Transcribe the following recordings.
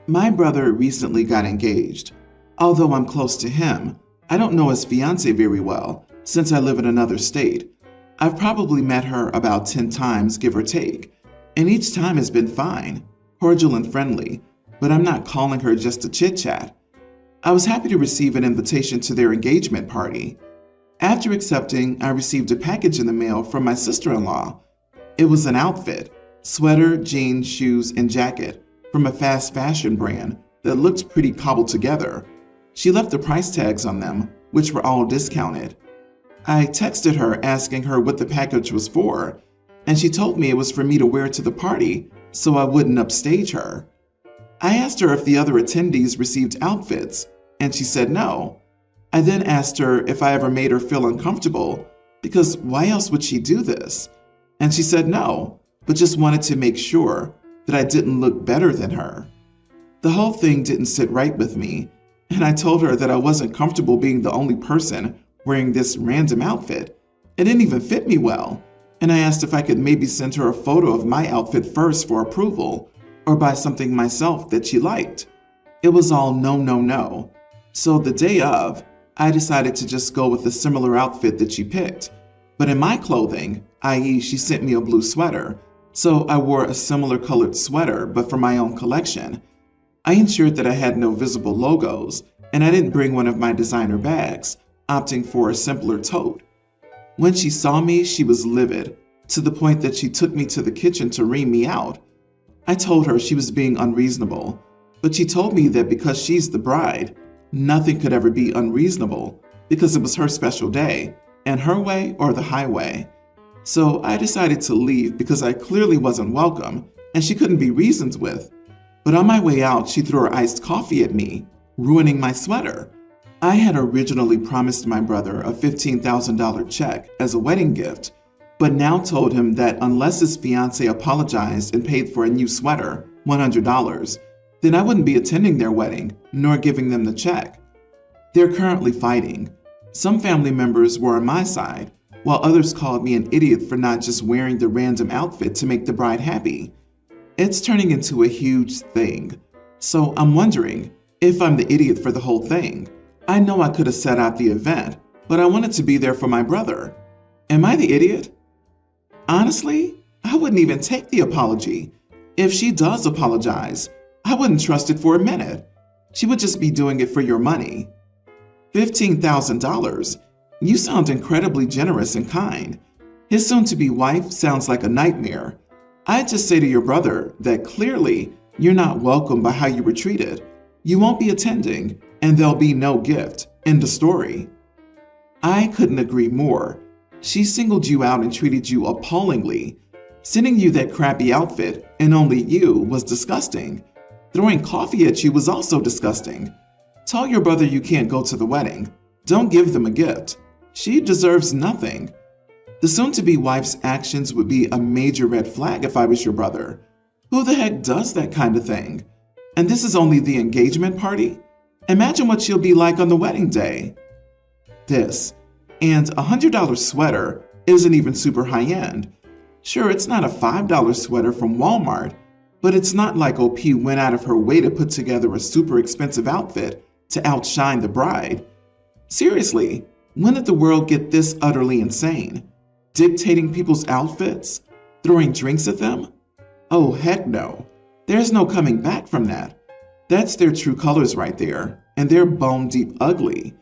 My brother recently got engaged. Although I'm close to him, I don't know his fiancée very well since I live in another state. I've probably met her about 10 times, give or take, and each time has been fine, cordial and friendly, but I'm not calling her just to chit-chat. I was happy to receive an invitation to their engagement party. After accepting, I received a package in the mail from my sister-in-law. It was an outfit, sweater, jeans, shoes, and jacket from a fast fashion brand that looked pretty cobbled together. She left the price tags on them, which were all discounted. I texted her asking her what the package was for, and she told me it was for me to wear to the party so I wouldn't upstage her. I asked her if the other attendees received outfits, and she said no. I then asked her if I ever made her feel uncomfortable, because why else would she do this? And she said no, but just wanted to make sure that I didn't look better than her. The whole thing didn't sit right with me, and I told her that I wasn't comfortable being the only person wearing this random outfit. It didn't even fit me well, and I asked if I could maybe send her a photo of my outfit first for approval, or buy something myself that she liked. It was all no, no, no. So the day of, I decided to just go with a similar outfit that she picked. But in my clothing, i.e. she sent me a blue sweater, so I wore a similar colored sweater but for my own collection. I ensured that I had no visible logos, and I didn't bring one of my designer bags, opting for a simpler tote. When she saw me, she was livid, to the point that she took me to the kitchen to ream me out. I told her she was being unreasonable, but she told me that because she's the bride, nothing could ever be unreasonable because it was her special day, and her way or the highway. So I decided to leave because I clearly wasn't welcome and she couldn't be reasoned with. But on my way out, she threw her iced coffee at me, ruining my sweater. I had originally promised my brother a $15,000 check as a wedding gift, but now told him that unless his fiancée apologized and paid for a new sweater, $100, then I wouldn't be attending their wedding, nor giving them the check. They're currently fighting. Some family members were on my side, while others called me an idiot for not just wearing the random outfit to make the bride happy. It's turning into a huge thing. So I'm wondering if I'm the idiot for the whole thing. I know I could have set out the event, but I wanted to be there for my brother. Am I the idiot? Honestly, I wouldn't even take the apology. If she does apologize, I wouldn't trust it for a minute. She would just be doing it for your money. $15,000? You sound incredibly generous and kind. His soon-to-be wife sounds like a nightmare. I'd just say to your brother that clearly you're not welcome by how you were treated. You won't be attending, and there'll be no gift. End of story. I couldn't agree more. She singled you out and treated you appallingly. Sending you that crappy outfit, and only you, was disgusting. Throwing coffee at you was also disgusting. Tell your brother you can't go to the wedding. Don't give them a gift. She deserves nothing. The soon-to-be wife's actions would be a major red flag if I was your brother. Who the heck does that kind of thing? And this is only the engagement party? Imagine what she'll be like on the wedding day. This, and a $100 sweater, isn't even super high-end. Sure, it's not a $5 sweater from Walmart, but it's not like OP went out of her way to put together a super expensive outfit to outshine the bride. Seriously, when did the world get this utterly insane? Dictating people's outfits? Throwing drinks at them? Oh, heck no. There's no coming back from that. That's their true colors right there, and they're bone-deep ugly.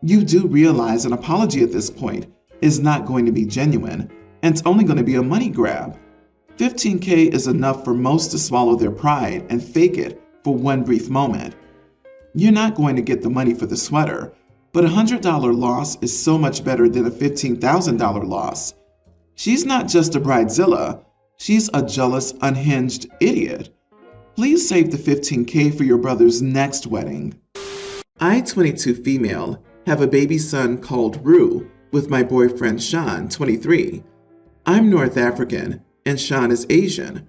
You do realize an apology at this point is not going to be genuine, and it's only going to be a money grab. $15K is enough for most to swallow their pride and fake it for one brief moment. You're not going to get the money for the sweater, but a $100 loss is so much better than a $15,000 loss. She's not just a bridezilla, she's a jealous, unhinged idiot. Please save the $15K for your brother's next wedding. I, 22 female, have a baby son called Rue with my boyfriend Sean, 23. I'm North African and Sean is Asian.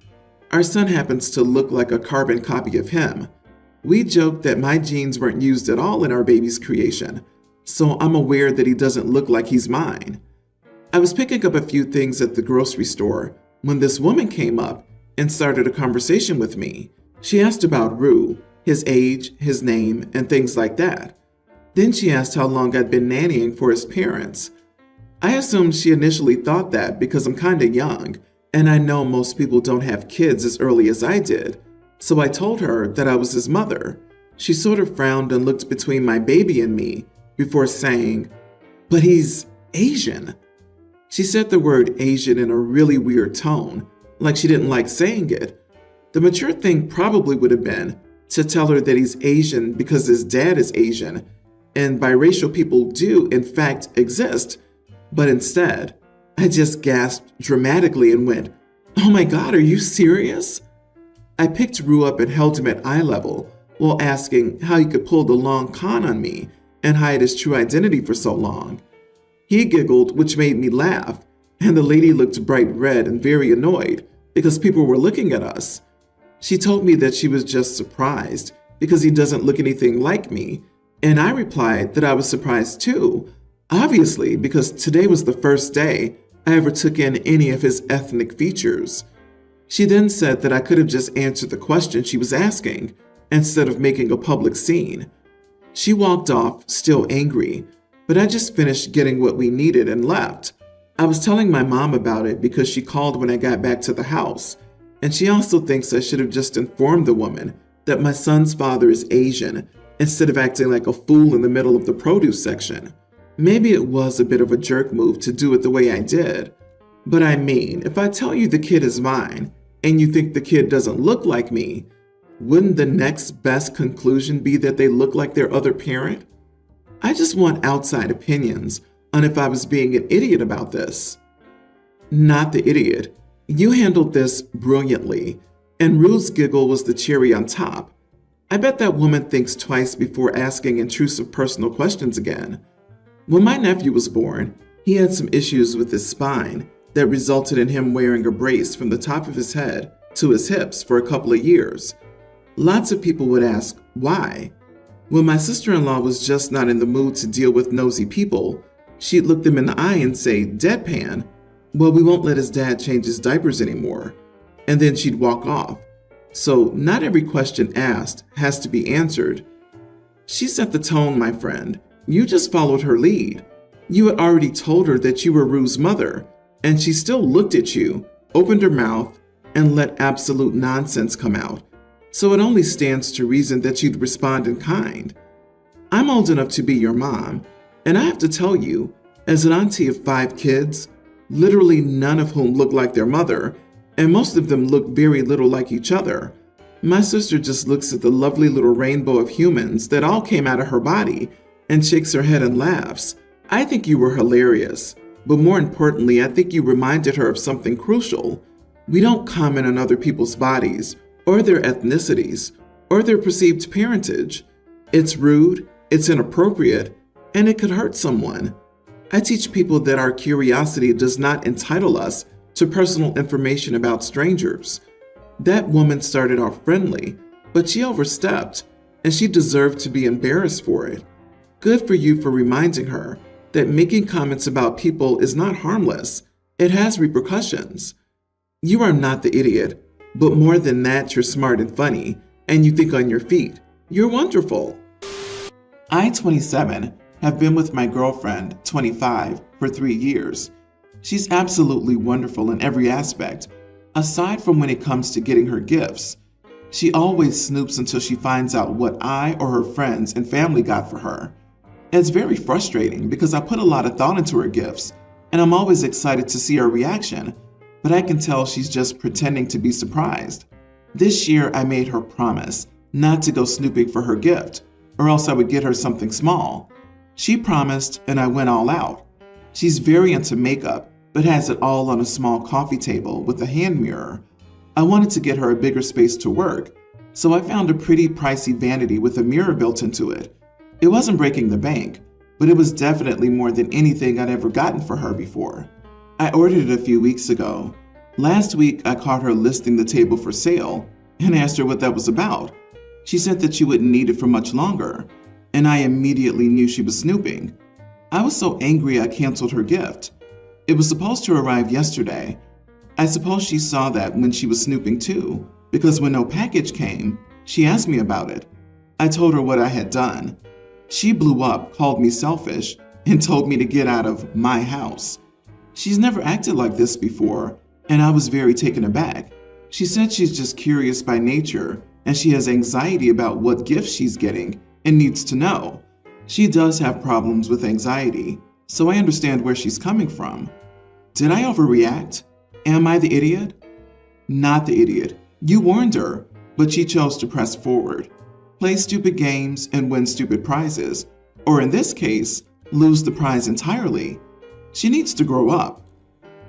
Our son happens to look like a carbon copy of him. We joke that my genes weren't used at all in our baby's creation, so I'm aware that he doesn't look like he's mine. I was picking up a few things at the grocery store when this woman came up and started a conversation with me. She asked about Rue, his age, his name, and things like that. Then she asked how long I'd been nannying for his parents. I assumed she initially thought that because I'm kinda young, and I know most people don't have kids as early as I did, so I told her that I was his mother. She sort of frowned and looked between my baby and me before saying, "But he's Asian." She said the word Asian in a really weird tone, like she didn't like saying it. The mature thing probably would have been to tell her that he's Asian because his dad is Asian, and biracial people do, in fact, exist. But instead, I just gasped dramatically and went, "Oh my God, are you serious?" I picked Rue up and held him at eye level while asking how he could pull the long con on me and hide his true identity for so long. He giggled, which made me laugh, and the lady looked bright red and very annoyed because people were looking at us. She told me that she was just surprised because he doesn't look anything like me, and I replied that I was surprised too, obviously because today was the first day I ever took in any of his ethnic features. She then said that I could have just answered the question she was asking instead of making a public scene. She walked off, still angry, but I just finished getting what we needed and left. I was telling my mom about it because she called when I got back to the house, and she also thinks I should have just informed the woman that my son's father is Asian instead of acting like a fool in the middle of the produce section. Maybe it was a bit of a jerk move to do it the way I did, but I mean, if I tell you the kid is mine and you think the kid doesn't look like me, wouldn't the next best conclusion be that they look like their other parent? I just want outside opinions on if I was being an idiot about this. Not the idiot. You handled this brilliantly, and Rue's giggle was the cherry on top. I bet that woman thinks twice before asking intrusive personal questions again. When my nephew was born, he had some issues with his spine that resulted in him wearing a brace from the top of his head to his hips for a couple of years. Lots of people would ask, why? When my sister-in-law was just not in the mood to deal with nosy people, she'd look them in the eye and say, deadpan, "Well, we won't let his dad change his diapers anymore." And then she'd walk off. So not every question asked has to be answered. She set the tone, my friend. You just followed her lead. You had already told her that you were Rue's mother, and she still looked at you, opened her mouth, and let absolute nonsense come out. So it only stands to reason that you'd respond in kind. I'm old enough to be your mom, and I have to tell you, as an auntie of 5 kids, literally none of whom look like their mother, and most of them look very little like each other, my sister just looks at the lovely little rainbow of humans that all came out of her body and shakes her head and laughs. I think you were hilarious, but more importantly, I think you reminded her of something crucial. We don't comment on other people's bodies, or their ethnicities, or their perceived parentage. It's rude, it's inappropriate, and it could hurt someone. I teach people that our curiosity does not entitle us to personal information about strangers. That woman started off friendly, but she overstepped, and she deserved to be embarrassed for it. Good for you for reminding her that making comments about people is not harmless. It has repercussions. You are not the idiot, but more than that, you're smart and funny, and you think on your feet. You're wonderful. I, 27, have been with my girlfriend, 25, for 3 years. She's absolutely wonderful in every aspect, aside from when it comes to getting her gifts. She always snoops until she finds out what I or her friends and family got for her. It's very frustrating because I put a lot of thought into her gifts, and I'm always excited to see her reaction, but I can tell she's just pretending to be surprised. This year, I made her promise not to go snooping for her gift, or else I would get her something small. She promised, and I went all out. She's very into makeup, but has it all on a small coffee table with a hand mirror. I wanted to get her a bigger space to work, so I found a pretty pricey vanity with a mirror built into it. It wasn't breaking the bank, but it was definitely more than anything I'd ever gotten for her before. I ordered it a few weeks ago. Last week, I caught her listing the table for sale and asked her what that was about. She said that she wouldn't need it for much longer, and I immediately knew she was snooping. I was so angry I canceled her gift. It was supposed to arrive yesterday. I suppose she saw that when she was snooping too. because when no package came, she asked me about it. I told her what I had done. She blew up, called me selfish, and told me to get out of my house. She's never acted like this before, and I was very taken aback. She said she's just curious by nature, and she has anxiety about what gifts she's getting and needs to know. She does have problems with anxiety, so I understand where she's coming from. Did I overreact? Am I the idiot? Not the idiot. You warned her, but she chose to press forward. Play stupid games and win stupid prizes, or in this case, lose the prize entirely. She needs to grow up.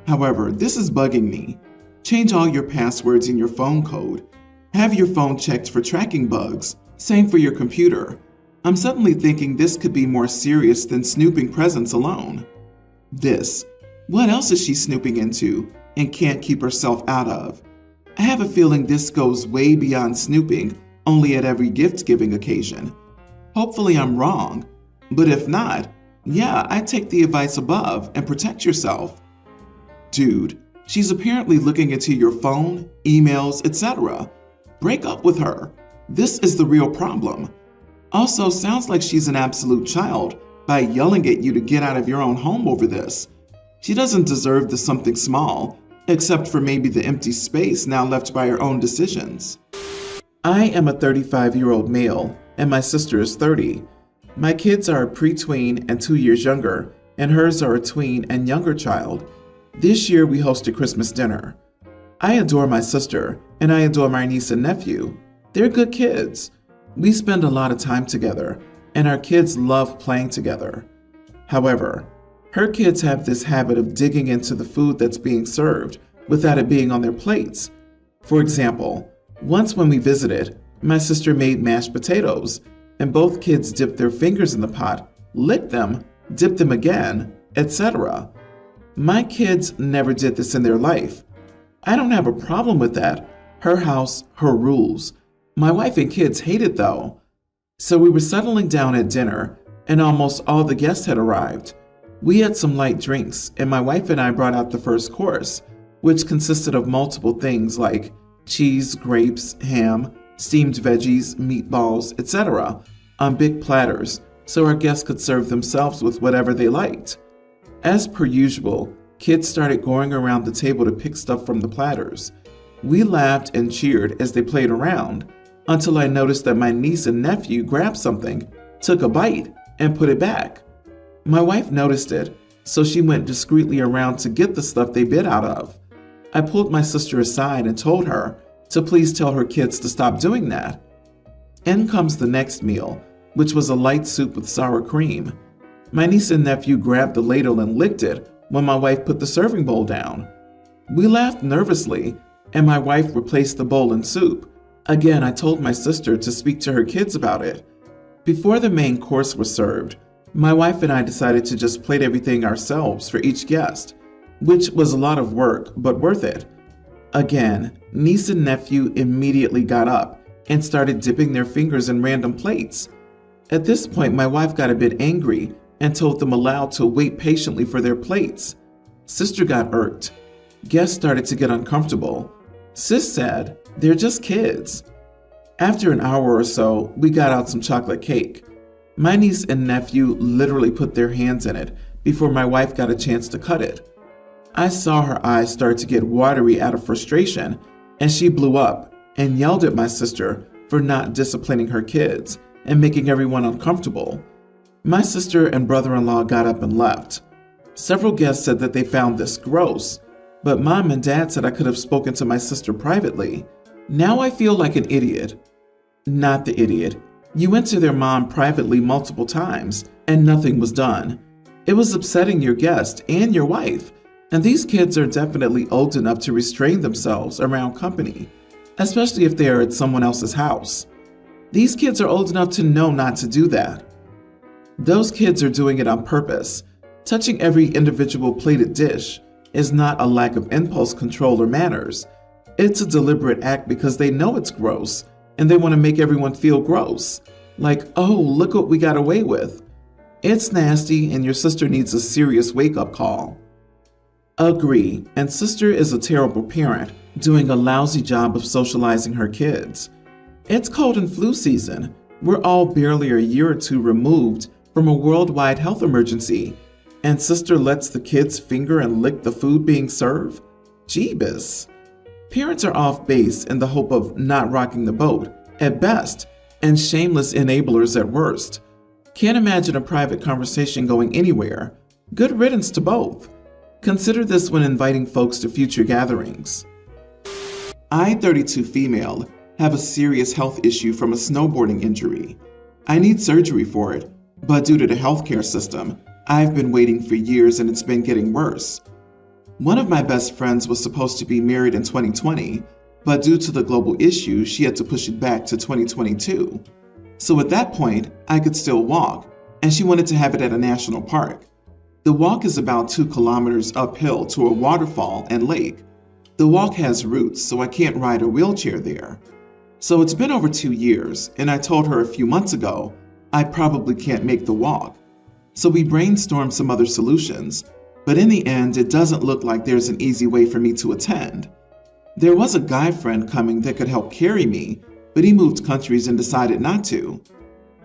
However, this is bugging me. Change all your passwords in your phone code. Have your phone checked for tracking bugs. Same for your computer. I'm suddenly thinking this could be more serious than snooping presents alone. What else is she snooping into and can't keep herself out of? I have a feeling this goes way beyond snooping, only at every gift-giving occasion. Hopefully I'm wrong, but if not, yeah, I'd take the advice above and protect yourself. Dude, she's apparently looking into your phone, emails, etc. Break up with her. This is the real problem. Also, sounds like she's an absolute child by yelling at you to get out of your own home over this. She doesn't deserve the something small, except for maybe the empty space now left by her own decisions. I am a 35-year-old male, and my sister is 30. My kids are a pre-tween and 2 years younger, and hers are a tween and younger child. This year we hosted Christmas dinner. I adore my sister, and I adore my niece and nephew. They're good kids. We spend a lot of time together, and our kids love playing together. However, her kids have this habit of digging into the food that's being served without it being on their plates. For example, once when we visited, my sister made mashed potatoes, and both kids dipped their fingers in the pot, licked them, dipped them again, etc. My kids never did this in their life. I don't have a problem with that. Her house, her rules. My wife and kids hate it though. So we were settling down at dinner, and almost all the guests had arrived. We had some light drinks, and my wife and I brought out the first course, which consisted of multiple things like cheese, grapes, ham, steamed veggies, meatballs, etc. on big platters, so our guests could serve themselves with whatever they liked. As per usual, kids started going around the table to pick stuff from the platters. We laughed and cheered as they played around, until I noticed that my niece and nephew grabbed something, took a bite, and put it back. My wife noticed it, so she went discreetly around to get the stuff they bit out of. I pulled my sister aside and told her to please tell her kids to stop doing that. In comes the next meal, which was a light soup with sour cream. My niece and nephew grabbed the ladle and licked it when my wife put the serving bowl down. We laughed nervously, and my wife replaced the bowl in soup. Again, I told my sister to speak to her kids about it. Before the main course was served, my wife and I decided to just plate everything ourselves for each guest, which was a lot of work, but worth it. Again, niece and nephew immediately got up and started dipping their fingers in random plates. At this point, my wife got a bit angry and told them aloud to wait patiently for their plates. Sister got irked. Guests started to get uncomfortable. Sis said, "They're just kids." After an hour or so, we got out some chocolate cake. My niece and nephew literally put their hands in it before my wife got a chance to cut it. I saw her eyes start to get watery out of frustration, and she blew up and yelled at my sister for not disciplining her kids and making everyone uncomfortable. My sister and brother-in-law got up and left. Several guests said that they found this gross, but Mom and Dad said I could have spoken to my sister privately. Now I feel like an idiot. Not the idiot. You went to their mom privately multiple times, and nothing was done. It was upsetting your guest and your wife, and these kids are definitely old enough to restrain themselves around company, especially if they are at someone else's house. These kids are old enough to know not to do that. Those kids are doing it on purpose. Touching every individual plated dish is not a lack of impulse control or manners. It's a deliberate act because they know it's gross, and they want to make everyone feel gross. Like, oh, look what we got away with. It's nasty, and your sister needs a serious wake-up call. Agree, and sister is a terrible parent, doing a lousy job of socializing her kids. It's cold and flu season. We're all barely a year or two removed from a worldwide health emergency, and sister lets the kids finger and lick the food being served? Jeebus. Parents are off base in the hope of not rocking the boat, at best, and shameless enablers at worst. Can't imagine a private conversation going anywhere. Good riddance to both. Consider this when inviting folks to future gatherings. I, 32 female, have a serious health issue from a snowboarding injury. I need surgery for it, but due to the healthcare system, I've been waiting for years and it's been getting worse. One of my best friends was supposed to be married in 2020, but due to the global issue, she had to push it back to 2022. So at that point, I could still walk, and she wanted to have it at a national park. The walk is about 2 kilometers uphill to a waterfall and lake. The walk has roots, so I can't ride a wheelchair there. So it's been over 2 years, and I told her a few months ago I probably can't make the walk. So we brainstormed some other solutions, but in the end, it doesn't look like there's an easy way for me to attend. There was a guy friend coming that could help carry me, but he moved countries and decided not to.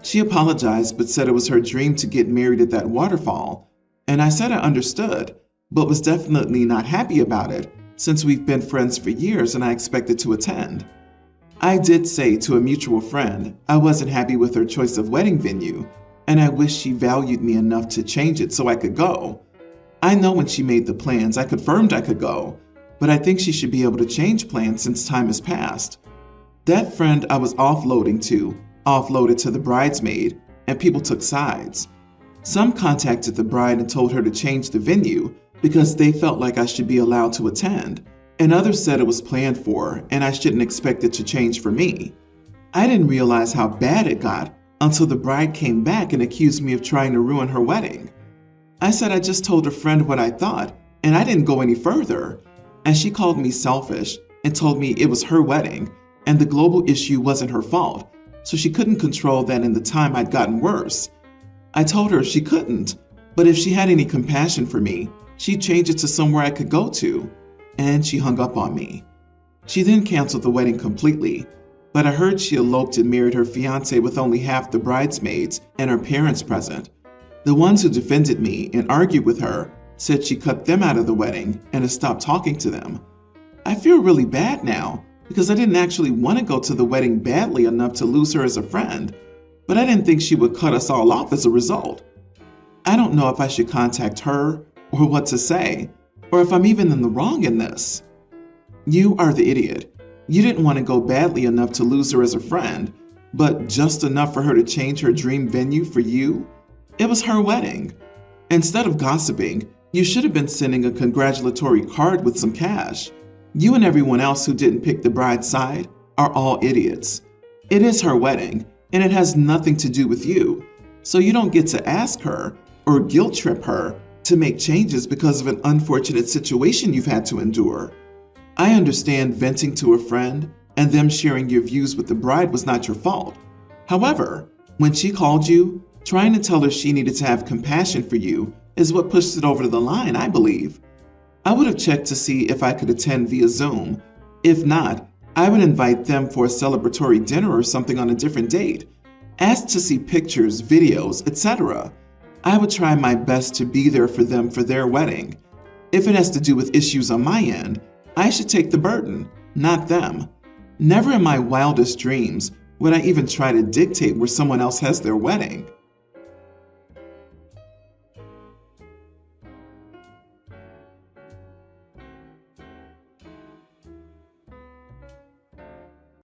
She apologized but said it was her dream to get married at that waterfall, and I said I understood, but was definitely not happy about it since we've been friends for years and I expected to attend. I did say to a mutual friend I wasn't happy with her choice of wedding venue, and I wish she valued me enough to change it so I could go. I know when she made the plans, I confirmed I could go, but I think she should be able to change plans since time has passed. That friend I was offloaded to the bridesmaid, and people took sides. Some contacted the bride and told her to change the venue because they felt like I should be allowed to attend, and others said it was planned for and I shouldn't expect it to change for me. I didn't realize how bad it got until the bride came back and accused me of trying to ruin her wedding. I said I just told a friend what I thought, and I didn't go any further, and she called me selfish and told me it was her wedding and the global issue wasn't her fault, so she couldn't control that in the time I'd gotten worse. I told her she couldn't, but if she had any compassion for me, she'd change it to somewhere I could go to, and she hung up on me. She then canceled the wedding completely, but I heard she eloped and married her fiance with only half the bridesmaids and her parents present. The ones who defended me and argued with her said she cut them out of the wedding and has stopped talking to them. I feel really bad now because I didn't actually want to go to the wedding badly enough to lose her as a friend, but I didn't think she would cut us all off as a result. I don't know if I should contact her or what to say, or if I'm even in the wrong in this. You are the idiot. You didn't want to go badly enough to lose her as a friend, but just enough for her to change her dream venue for you? It was her wedding. Instead of gossiping, you should have been sending a congratulatory card with some cash. You and everyone else who didn't pick the bride's side are all idiots. It is her wedding, and it has nothing to do with you, so you don't get to ask her or guilt trip her to make changes because of an unfortunate situation you've had to endure. I understand venting to a friend and them sharing your views with the bride was not your fault. However, when she called you, trying to tell her she needed to have compassion for you is what pushed it over the line, I believe. I would have checked to see if I could attend via Zoom. If not, I would invite them for a celebratory dinner or something on a different date. Ask to see pictures, videos, etc. I would try my best to be there for them for their wedding. If it has to do with issues on my end, I should take the burden, not them. Never in my wildest dreams would I even try to dictate where someone else has their wedding.